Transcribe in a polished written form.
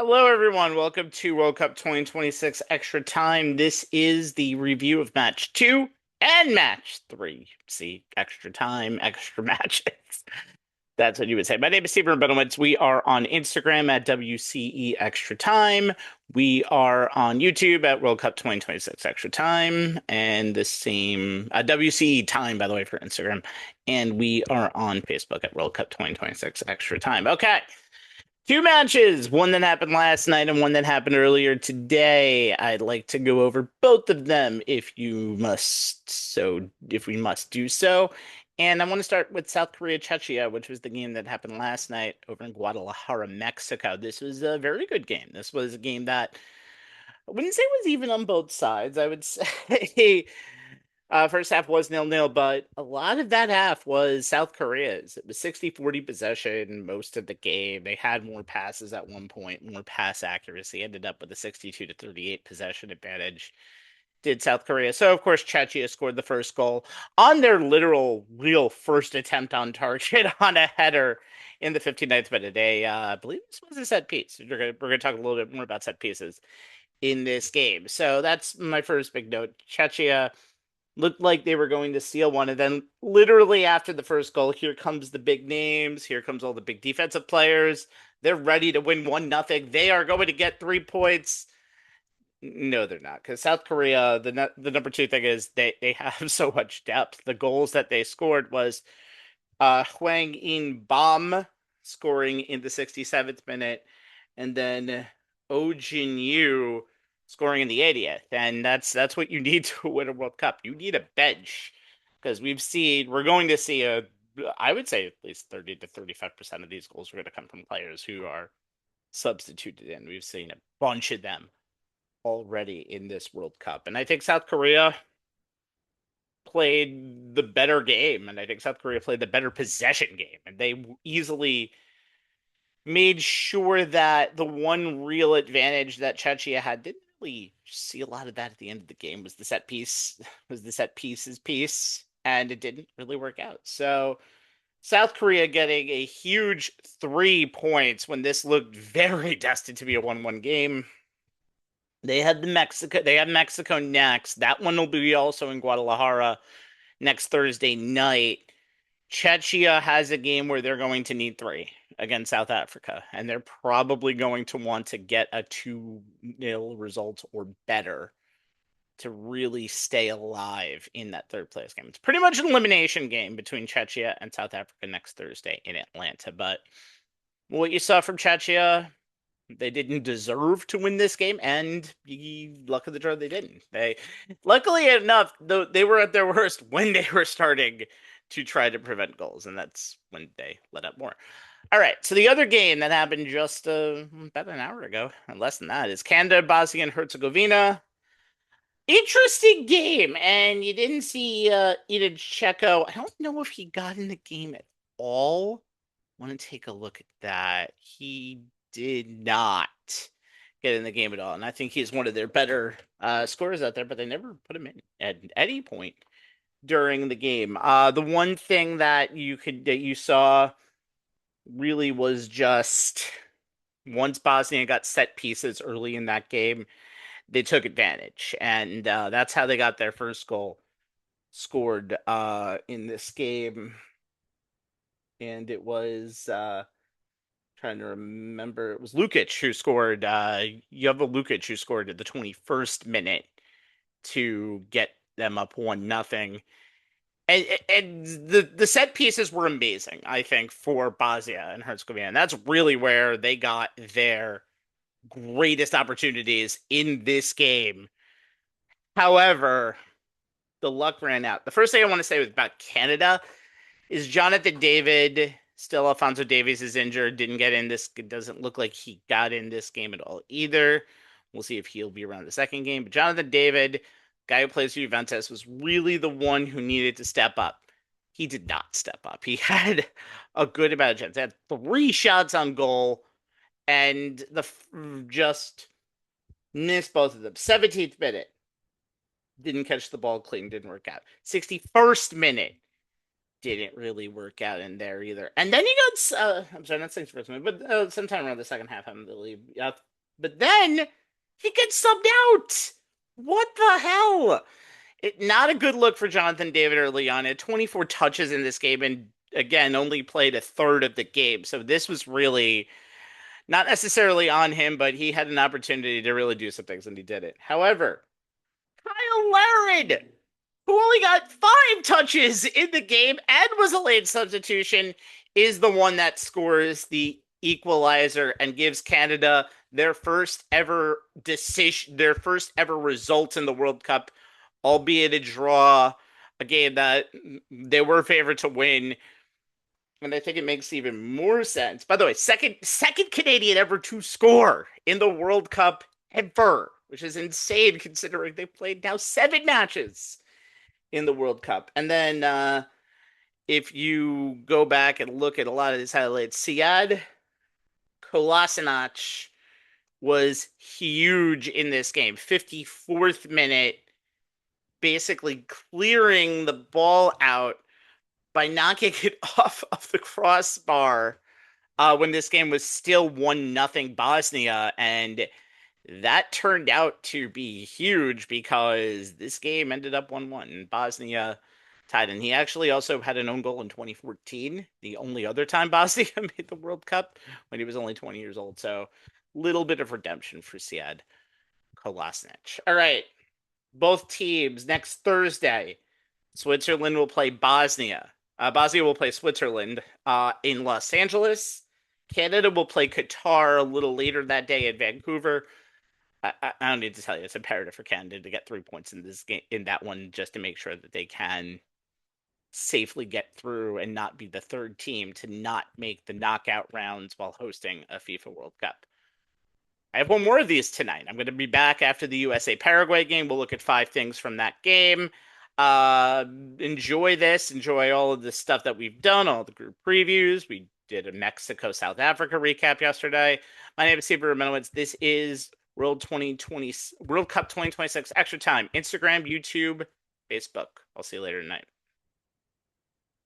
Hello, everyone. Welcome to World Cup 2026 Extra Time. This is the review of match two and match three. See, extra time, extra matches. That's what you would say. My name is Stephen Rabinowitz. We are on Instagram at WCE Extra Time. We are on YouTube at World Cup 2026 Extra Time. And the same WCE Time, by the way, for Instagram. And we are on Facebook at World Cup 2026 Extra Time. Okay. Two matches, one that happened last night and one that happened earlier today. I'd like to go over both of them if we must do so. And I want to start with South Korea Czechia, which was the game that happened last night over in Guadalajara, Mexico. This was a very good game. This was a game that I wouldn't say was even on both sides. I would say first half was nil-nil, but a lot of that half was South Korea's. It was 60-40 possession most of the game. They had more passes at one point, more pass accuracy. Ended up with a 62-38 possession advantage. Did South Korea. So, of course, Czechia scored the first goal on their literal, real first attempt on target on a header in the 59th minute. I believe this was a set piece. We're gonna talk a little bit more about set pieces in this game. So that's my first big note. Czechia looked like they were going to steal one. And then literally after the first goal, here comes the big names. Here comes all the big defensive players. They're ready to win 1-0. They are going to get 3 points. No, they're not. Because South Korea, the number two thing is they have so much depth. The goals that they scored was Hwang In Bom scoring in the 67th minute, and then Oh Jin Yu scoring in the 80th. And that's what you need to win a World Cup. You need a bench because we're going to see I would say at least 30 to 35% of these goals are going to come from players who are substituted in. We've seen a bunch of them already in this World Cup. And I think South Korea played the better game, and I think South Korea played the better possession game, and they easily made sure that the one real advantage that Czechia had didn't really see a lot of that at the end of the game was the set pieces piece, and it didn't really work out. So South Korea getting a huge 3 points when this looked very destined to be a 1-1 game. They have Mexico next. That one will be also in Guadalajara next Thursday night. Czechia has a game where they're going to need three against South Africa, and they're probably going to want to get a 2-0 result or better to really stay alive in that third place game. It's pretty much an elimination game between Czechia and South Africa next Thursday in Atlanta. But what you saw from Czechia, they didn't deserve to win this game, and luck of the draw, they didn't. Luckily enough, though, they were at their worst when they were starting to try to prevent goals, and that's when they let up more. All right, so the other game that happened just about an hour ago, and less than that, is Canada, Bosnia, and Herzegovina. Interesting game, and you didn't see Edin Dzeko. I don't know if he got in the game at all. Want to take a look at that. He did not get in the game at all, and I think he's one of their better scorers out there, but they never put him in at any point during the game. The one thing that you saw really was just once Bosnia got set pieces early in that game, they took advantage, and that's how they got their first goal scored in this game. And it was trying to remember, it was Lukic who scored. Jovo Lukic who scored at the 21st minute to get them up 1-0. And the set pieces were amazing, I think, for Bosnia and Herzegovina. And that's really where they got their greatest opportunities in this game. However, the luck ran out. The first thing I want to say about Canada is Jonathan David. Still, Alfonso Davies is injured. Didn't get in this. It doesn't look like he got in this game at all either. We'll see if he'll be around the second game. But Jonathan David, guy who plays for Juventus, was really the one who needed to step up. He did not step up. He had a good amount of chances. He had 3 shots on goal, and just missed both of them. 17th minute, didn't catch the ball clean, didn't work out. 61st minute, didn't really work out in there either. And then he got, I'm sorry, not 61st minute, but sometime around the second half, I believe, But then he gets subbed out. What the hell? Not a good look for Jonathan David early on. He had 24 touches in this game and again only played a third of the game. So this was really not necessarily on him, but he had an opportunity to really do some things and he did it. However, Kyle Larin, who only got 5 touches in the game and was a late substitution, is the one that scores the equalizer and gives Canada their first ever decision, their first ever result in the World Cup, albeit a draw, a game that they were favored to win. And I think it makes even more sense. By the way, second Canadian ever to score in the World Cup ever, which is insane considering they played now 7 matches in the World Cup. And then if you go back and look at a lot of these highlights, Sead Kolasinac was huge in this game. 54th minute, basically clearing the ball out by knocking it off of the crossbar when this game was still 1-0 Bosnia. And that turned out to be huge because this game ended up 1-1. Bosnia tied. And he actually also had an own goal in 2014, the only other time Bosnia made the World Cup when he was only 20 years old. So little bit of redemption for Sead Kolasinac. All right. Both teams next Thursday. Switzerland will play Bosnia. Bosnia will play Switzerland in Los Angeles. Canada will play Qatar a little later that day in Vancouver. I don't need to tell you, it's imperative for Canada to get 3 points in this game, in that one, just to make sure that they can safely get through and not be the third team to not make the knockout rounds while hosting a FIFA World Cup. I have one more of these tonight. I'm going to be back after the USA Paraguay game. We'll look at 5 things from that game. Enjoy this. Enjoy all of the stuff that we've done, all the group previews. We did a Mexico South Africa recap yesterday. My name is Steve Romanowitz. This is World Cup 2026 Extra Time. Instagram, YouTube, Facebook. I'll see you later tonight.